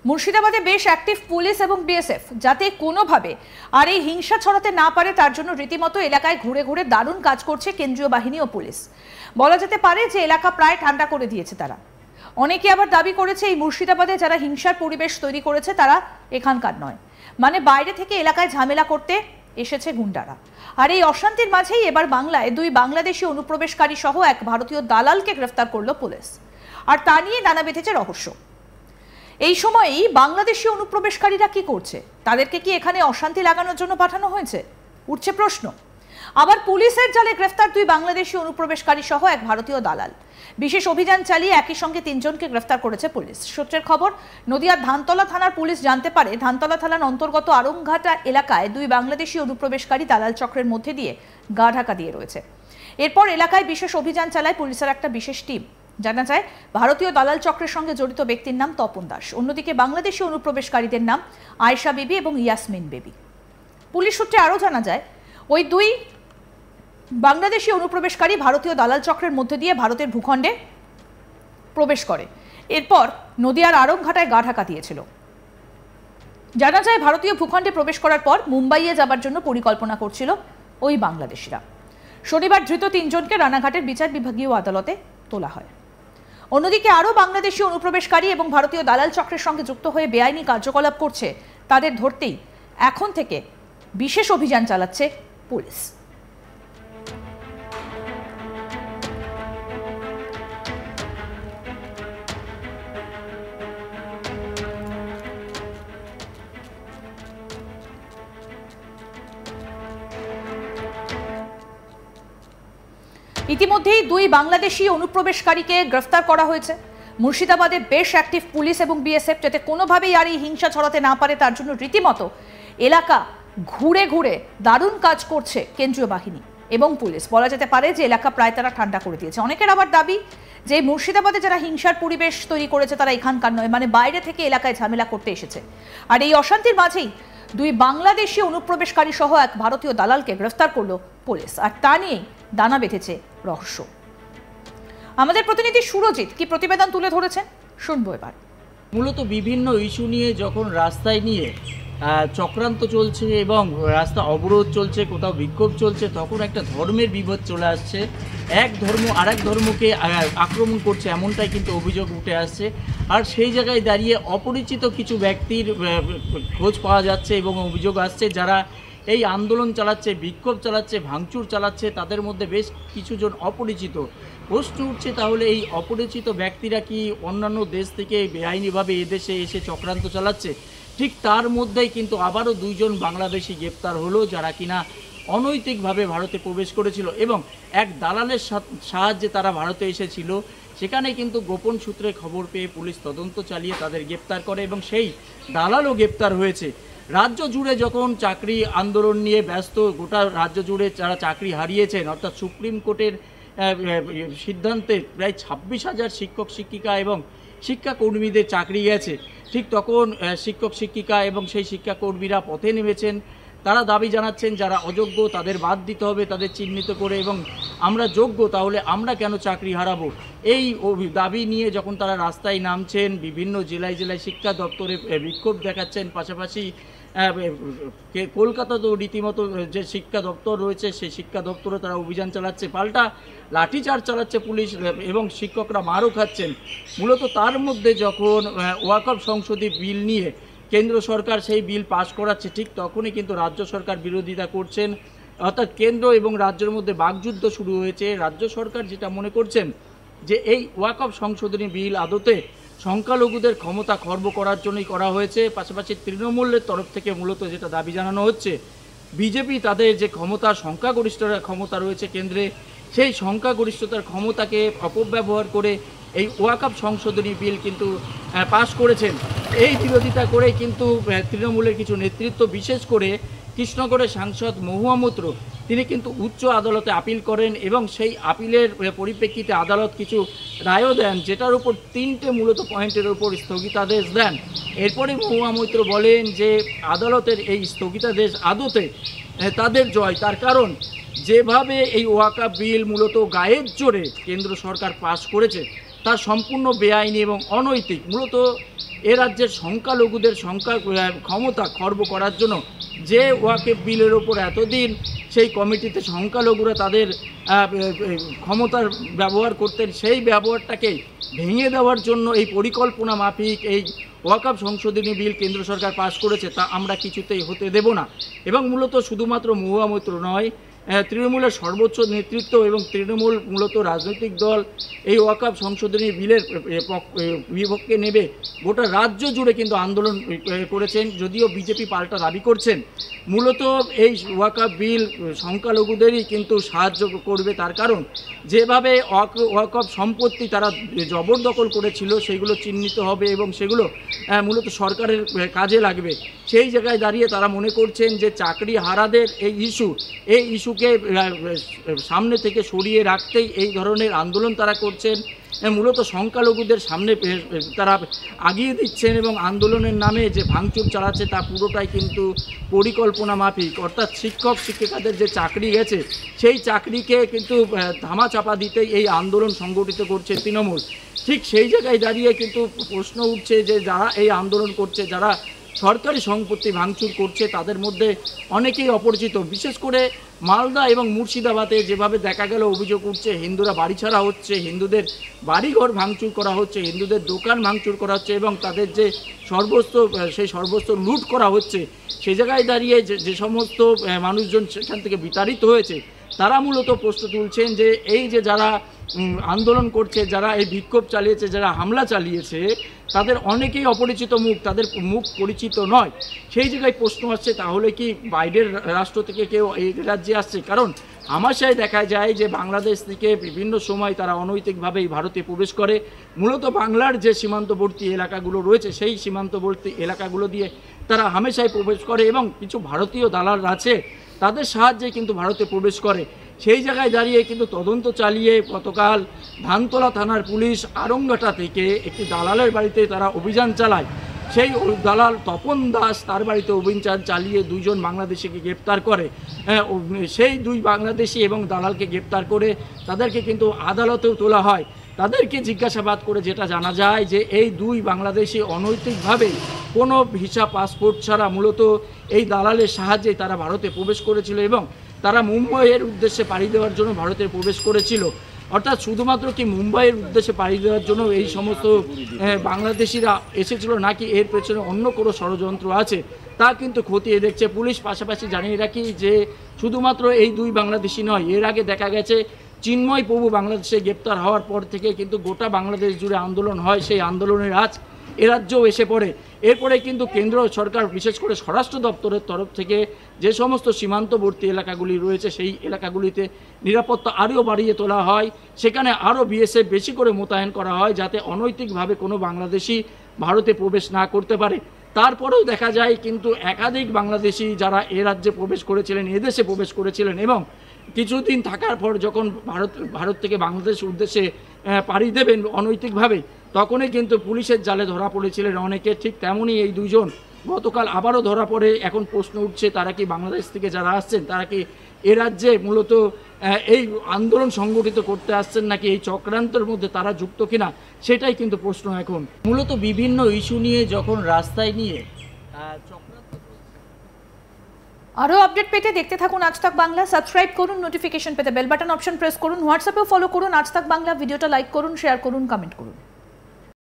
মুর্শিদাবাদে বেশ active police এবং বিএসএফ, যাতে কোনোভাবে আর এই হিংসা ছড়াতে না পারে তার জন্য রীতিমতো এলাকায় ঘুরে ঘুরে দারুণ কাজ করছে কেন্দ্রীয় বাহিনী ও পুলিশ। বলা যেতে পারে যে এলাকা প্রায় ঠান্ডা করে দিয়েছে তারা। অনেকে আবার দাবি করেছে এই মুর্শিদাবাদে যারা হিংসার পরিবেশ তৈরি করেছে তারা এখানকার নয়, মানে বাইরে থেকে এলাকায় ঝামেলা করতে এসেছে গুন্ডারা। আর এই অশান্তির মাঝেই এবার বাংলায় দুই বাংলাদেশি অনুপ্রবেশকারী সহ এক ভারতীয় দালালকে গ্রেফতার করলো পুলিশ। আর তা নিয়ে নানা বেঁধেছে রহস্য। এই সময়ই বাংলাদেশি অনুপ্রবেশকারীরা কি করছে? তাদেরকে কি এখানে অশান্তি লাগানোর জন্য পাঠানো হয়েছে? উঠছে প্রশ্ন। আবার পুলিশের জালে গ্রেফতার দুই বাংলাদেশি অনুপ্রবেশকারী সহ এক ভারতীয় দালাল। বিশেষ অভিযান চালিয়ে একই সঙ্গে 3 জনকে গ্রেফতার করেছে পুলিশ। সূত্রের খবর, নদিয়ার ধানতলা থানার পুলিশ জানতে পারে ধানতলা থানার অন্তর্গত আরংঘাটা এলাকায় দুই বাংলাদেশি অনুপ্রবেশকারী দালাল চক্রের মধ্যে দিয়ে গা ঢাকা দিয়ে রয়েছে। এরপর এলাকায় বিশেষ অভিযান চালায় পুলিশের একটা বিশেষ টিম। জানা যায় ভারতীয় দালাল চক্রের সঙ্গে জড়িত ব্যক্তির নাম তপন দাস, অন্যদিকে বাংলাদেশি অনুপ্রবেশকারীদের নাম আয়েশা বিবি এবং ইয়াসমিন বেবি। পুলিশ সূত্রে আরও জানা যায় ওই দুই বাংলাদেশি অনুপ্রবেশকারী ভারতীয় দালাল চক্রের মধ্যে দিয়ে ভারতের ভূখণ্ডে প্রবেশ করে, এরপর নদিয়ার আরংঘাটায় গা ঢাকা দিয়েছিল। জানা যায় ভারতীয় ভূখণ্ডে প্রবেশ করার পর মুম্বাইয়ে যাবার জন্য পরিকল্পনা করছিল ওই বাংলাদেশিরা। শনিবার ধৃত 3 জনকে রানাঘাটের বিচার বিভাগীয় আদালতে তোলা হয়। অন্যদিকে আরও বাংলাদেশি অনুপ্রবেশকারী এবং ভারতীয় দালাল চক্রের সঙ্গে যুক্ত হয়ে বেআইনি কার্যকলাপ করছে তাদের ধরতেই এখন থেকে বিশেষ অভিযান চালাচ্ছে পুলিশ। ইতিমধ্যেই দুই বাংলাদেশি অনুপ্রবেশকারীকে গ্রেফতার করা হয়েছে। মুর্শিদাবাদে বেশ অ্যাক্টিভ পুলিশ এবং বিএসএফ, যাতে কোনোভাবেই আর এই হিংসা ছড়াতে না পারে তার জন্য রীতিমতো এলাকা ঘুরে ঘুরে দারুণ কাজ করছে কেন্দ্রীয় বাহিনী এবং পুলিশ। বলা যেতে পারে যে এলাকা প্রায় তারা ঠান্ডা করে দিয়েছে। অনেকের আবার দাবি যে মুর্শিদাবাদে যারা হিংসার পরিবেশ তৈরি করেছে তারা এখানকার নয়, মানে বাইরে থেকে এলাকায় ঝামেলা করতে এসেছে। আর এই অশান্তির মাঝেই দুই বাংলাদেশি অনুপ্রবেশকারী সহ এক ভারতীয় দালালকে গ্রেফতার করলো পুলিশ। আর তা নিয়েই দানা বেঁধেছে রহস্য। আমাদের প্রতিনিধি সুরজিৎ কি প্রতিবেদন তুলে ধরেছেন, শুনবো এবার। মূলত বিভিন্ন ইস্যু নিয়ে যখন রাস্তায় নিয়ে চক্রান্ত চলছে এবং রাস্তা অবরোধ চলছে, কোথাও বিক্ষোভ চলছে, তখন একটা ধর্মের বিভেদ চলে আসছে। এক ধর্ম আরেক ধর্মকে আক্রমণ করছে, এমনটাই কিন্তু অভিযোগ উঠে আসছে। আর সেই জায়গায় দাঁড়িয়ে অপরিচিত কিছু ব্যক্তির খোঁজ পাওয়া যাচ্ছে এবং অভিযোগ আসছে যারা এই আন্দোলন চালাচ্ছে, বিক্ষোভ চালাচ্ছে, ভাঙচুর চালাচ্ছে, তাদের মধ্যে বেশ কিছুজন অপরিচিত। প্রশ্ন উঠছে তাহলে এই অপরিচিত ব্যক্তিরা কি অন্যান্য দেশ থেকে বেআইনিভাবে এদেশে এসে চক্রান্ত চালাচ্ছে? ঠিক তার মধ্যেই কিন্তু আবারও 2 জন বাংলাদেশি গ্রেপ্তার হলো, যারা কিনা অনৈতিকভাবে ভারতে প্রবেশ করেছিল এবং এক দালালের সাহায্যে তারা ভারতে এসেছিল। সেখানে কিন্তু গোপন সূত্রে খবর পেয়ে পুলিশ তদন্ত চালিয়ে তাদের গ্রেপ্তার করে এবং সেই দালালও গ্রেপ্তার হয়েছে। রাজ্য জুড়ে যখন চাকরি আন্দোলন নিয়ে ব্যস্ত, গোটা রাজ্য জুড়ে যারা চাকরি হারিয়েছেন, অর্থাৎ সুপ্রিম কোর্টের সিদ্ধান্তে প্রায় 26,000 শিক্ষক শিক্ষিকা এবং শিক্ষাকর্মীদের চাকরি গেছে, ঠিক তখন শিক্ষক শিক্ষিকা এবং সেই শিক্ষাকর্মীরা পথে নেমেছেন। তারা দাবি জানাচ্ছেন যারা অযোগ্য তাদের বাদ দিতে হবে, তাদের চিহ্নিত করে, এবং আমরা যোগ্য তাহলে আমরা কেন চাকরি হারাবো, এই দাবি নিয়ে যখন তারা রাস্তায় নামছেন, বিভিন্ন জেলায় জেলায় শিক্ষা দপ্তরে বিক্ষোভ দেখাচ্ছেন। পাশাপাশি কলকাতাতেও রীতিমতো যে শিক্ষা দপ্তর রয়েছে সেই শিক্ষা দপ্তরে তারা অভিযান চালাচ্ছে, পাল্টা লাঠিচার্জ চালাচ্ছে পুলিশ এবং শিক্ষকরা মারও খাচ্ছেন। মূলত তার মধ্যে যখন ওয়াকফ সংশোধনী বিল নিয়ে কেন্দ্র সরকার সেই বিল পাশ করাচ্ছে, ঠিক তখনই কিন্তু রাজ্য সরকার বিরোধিতা করছেন। অর্থাৎ কেন্দ্র এবং রাজ্যের মধ্যে বাকযুদ্ধ শুরু হয়েছে। রাজ্য সরকার যেটা মনে করছেন যে এই ওয়াকফ সংশোধনী বিল আদতে সংখ্যালঘুদের ক্ষমতা খর্ব করার জন্যই করা হয়েছে। পাশাপাশি তৃণমূলের তরফ থেকে মূলত যেটা দাবি জানানো হচ্ছে, বিজেপি তাদের যে ক্ষমতা, সংখ্যাগরিষ্ঠতার ক্ষমতা রয়েছে কেন্দ্রে, সেই সংখ্যাগরিষ্ঠতার ক্ষমতাকে অপব্যবহার করে এই ওয়াকফ সংশোধনী বিল কিন্তু পাশ করেছেন। এই বিরোধিতা করে কিন্তু তৃণমূলের কিছু নেতৃত্ব, বিশেষ করে কৃষ্ণগড়ের সাংসদ মহুয়া মৈত্র, তিনি কিন্তু উচ্চ আদালতে আপিল করেন এবং সেই আপিলের পরিপ্রেক্ষিতে আদালত কিছু রায়ও দেন, যেটার উপর 3টে মূলত পয়েন্টের উপর স্থগিতাদেশ দেন। এরপরে মহুয়া মৈত্র বলেন যে আদালতের এই স্থগিতাদেশ আদতে তাদের জয়। তার কারণ যেভাবে এই ওয়াকফ বিল মূলত গায়ের জোরে কেন্দ্র সরকার পাশ করেছে, তা সম্পূর্ণ বেআইনি এবং অনৈতিক। মূলত এ রাজ্যের সংখ্যালঘুদের ক্ষমতা খর্ব করার জন্য যে ওয়াকফ বিলের ওপর এতদিন সেই কমিটিতে সংখ্যালঘুরা তাদের ক্ষমতার ব্যবহার করতেন, সেই ব্যবহারটাকে ভেঙে দেওয়ার জন্য এই পরিকল্পনা মাফিক এই ওয়াকফ সংশোধনী বিল কেন্দ্র সরকার পাশ করেছে, তা আমরা কিছুতেই হতে দেব না। এবং মূলত শুধুমাত্র মহুয়া মৈত্র নয়, তৃণমূলের সর্বোচ্চ নেতৃত্ব এবং তৃণমূল মূলত রাজনৈতিক দল এই ওয়াকফ সংশোধনী বিলের বিপক্ষে নেবে গোটা রাজ্য জুড়ে কিন্তু আন্দোলন করেছেন। যদিও বিজেপি পাল্টা দাবি করছেন মূলত এই ওয়াকফ বিল সংখ্যালঘুদেরই কিন্তু সাহায্য করবে, তার কারণ যেভাবে ওয়াকফ সম্পত্তি তারা জবরদখল করেছিল সেগুলো চিহ্নিত হবে এবং সেগুলো মূলত সরকারের কাজে লাগবে। সেই জায়গায় দাঁড়িয়ে তারা মনে করছেন যে চাকরি হারাদের এই ইস্যুকে সামনে থেকে সরিয়ে রাখতেই এই ধরনের আন্দোলন তারা করছেন। মূলত সংখ্যালঘুদের সামনে তারা আগিয়ে দিচ্ছেন এবং আন্দোলনের নামে যে ভাঙচুর চালাচ্ছে তা পুরোটাই কিন্তু পরিকল্পনা মাফিক। অর্থাৎ শিক্ষক শিক্ষিকাদের যে চাকরি গেছে সেই চাকরিকে কিন্তু ধামাচাপা দিতেই এই আন্দোলন সংগঠিত করছে তৃণমূল। ঠিক সেই জায়গায় দাঁড়িয়ে কিন্তু প্রশ্ন উঠছে যে যারা এই আন্দোলন করছে, যারা সরকারি সম্পত্তি ভাঙচুর করছে, তাদের মধ্যে অনেকেই অপরিচিত। বিশেষ করে মালদা এবং মুর্শিদাবাদে যেভাবে দেখা গেল অভিযোগ উঠছে, হিন্দুরা বাড়ি ছাড়া হচ্ছে, হিন্দুদের বাড়িঘর ভাঙচুর করা হচ্ছে, হিন্দুদের দোকান ভাঙচুর করা হচ্ছে এবং তাদের যে সর্বস্ব লুট করা হচ্ছে, সে জায়গায় দাঁড়িয়ে যে সমস্ত মানুষজন সেখান থেকে বিতাড়িত হয়েছে তারা মূলত প্রশ্ন তুলছেন যে এই যে যারা আন্দোলন করছে, যারা এই বিক্ষোভ চালিয়েছে, যারা হামলা চালিয়েছে, তাদের অনেকেই অপরিচিত মুখ, তাদের মুখ পরিচিত নয়। সেই জায়গায় প্রশ্ন আসছে তাহলে কি বাইরের রাষ্ট্র থেকে কেউ এই রাজ্যে আসছে? কারণ আমাশায় দেখা যায় যে বাংলাদেশ থেকে বিভিন্ন সময় তারা অনৈতিকভাবেই ভারতে প্রবেশ করে। মূলত বাংলার যে সীমান্তবর্তী এলাকাগুলো রয়েছে সেই সীমান্তবর্তী এলাকাগুলো দিয়ে তারা হামেশাই প্রবেশ করে এবং কিছু ভারতীয় দালাল আছে তাদের সাহায্যে কিন্তু ভারতে প্রবেশ করে। সেই জায়গায় দাঁড়িয়ে কিন্তু তদন্ত চালিয়ে গতকাল ধানতলা থানার পুলিশ আরংঘাটা থেকে একটি দালালের বাড়িতে তারা অভিযান চালায়। সেই দালাল তপন দাস তার বাড়িতে অভিযান চালিয়ে 2 জন বাংলাদেশিকে গ্রেপ্তার করে। সেই 2 বাংলাদেশি এবং দালালকে গ্রেপ্তার করে তাদেরকে কিন্তু আদালতেও তোলা হয়। তাদেরকে জিজ্ঞাসাবাদ করে যেটা জানা যায় যে এই 2 বাংলাদেশি অনৈতিকভাবে কোনো ভিসা পাসপোর্ট ছাড়া মূলত এই দালালের সাহায্যে তারা ভারতে প্রবেশ করেছিল এবং তারা মুম্বাইয়ের উদ্দেশ্যে পাড়ি দেওয়ার জন্য ভারতে প্রবেশ করেছিল। অর্থাৎ শুধুমাত্র কি মুম্বাইয়ের উদ্দেশ্যে পাড়ি দেওয়ার জন্য এই সমস্ত বাংলাদেশিরা এসেছিল নাকি এর পেছনে অন্য কোনো ষড়যন্ত্র আছে তা কিন্তু খতিয়ে দেখছে পুলিশ। পাশাপাশি জানিয়ে রাখি যে শুধুমাত্র এই 2 বাংলাদেশি নয়, এর আগে দেখা গেছে চিন্ময় প্রভু বাংলাদেশে গ্রেপ্তার হওয়ার পর থেকে কিন্তু গোটা বাংলাদেশ জুড়ে আন্দোলন হয়। সেই আন্দোলনের আজ এ রাজ্যেও এসে পড়ে। এরপরে কিন্তু কেন্দ্র সরকার বিশেষ করে স্বরাষ্ট্র দপ্তরের তরফ থেকে যে সমস্ত সীমান্তবর্তী এলাকাগুলি রয়েছে সেই এলাকাগুলিতে নিরাপত্তা আরও বাড়িয়ে তোলা হয়, সেখানে আরও বিএসএফ বেশি করে মোতায়েন করা হয় যাতে অনৈতিকভাবে কোনো বাংলাদেশি ভারতে প্রবেশ না করতে পারে। তারপরেও দেখা যায় কিন্তু একাধিক বাংলাদেশি যারা এ রাজ্যে প্রবেশ করেছিলেন, এদেশে প্রবেশ করেছিলেন এবং কিছুদিন থাকার পর যখন ভারত থেকে বাংলাদেশের উদ্দেশ্যে পাড়ি দেবেন অনৈতিকভাবে, তখনই কিন্তু পুলিশের জালে ধরা পড়েছিলেন অনেকে। ঠিক তেমনই এই 2 জন গতকাল আবারও ধরা পড়ে। এখন প্রশ্ন উঠছে তারা কি বাংলাদেশ থেকে যারা আসছেন তারা কি এ রাজ্যে মূলত এই আন্দোলন সংগঠিত করতে আসছেন নাকি এই চক্রান্তের মধ্যে তারা যুক্ত কিনা, সেটাই কিন্তু প্রশ্ন এখন। মূলত বিভিন্ন ইস্যু নিয়ে যখন রাস্তায় নিয়ে আরও আপডেট পেতে দেখতে থাকুন আজ তাক বাংলা। সাবস্ক্রাইব করুন, নোটিফিকেশন পেতে বেল বাটন অপশন প্রেস করুন, হোয়াটসঅ্যাপেও ফলো করুন আজ তাক বাংলা। ভিডিওটা লাইক করুন, শেয়ার করুন, কমেন্ট করুন।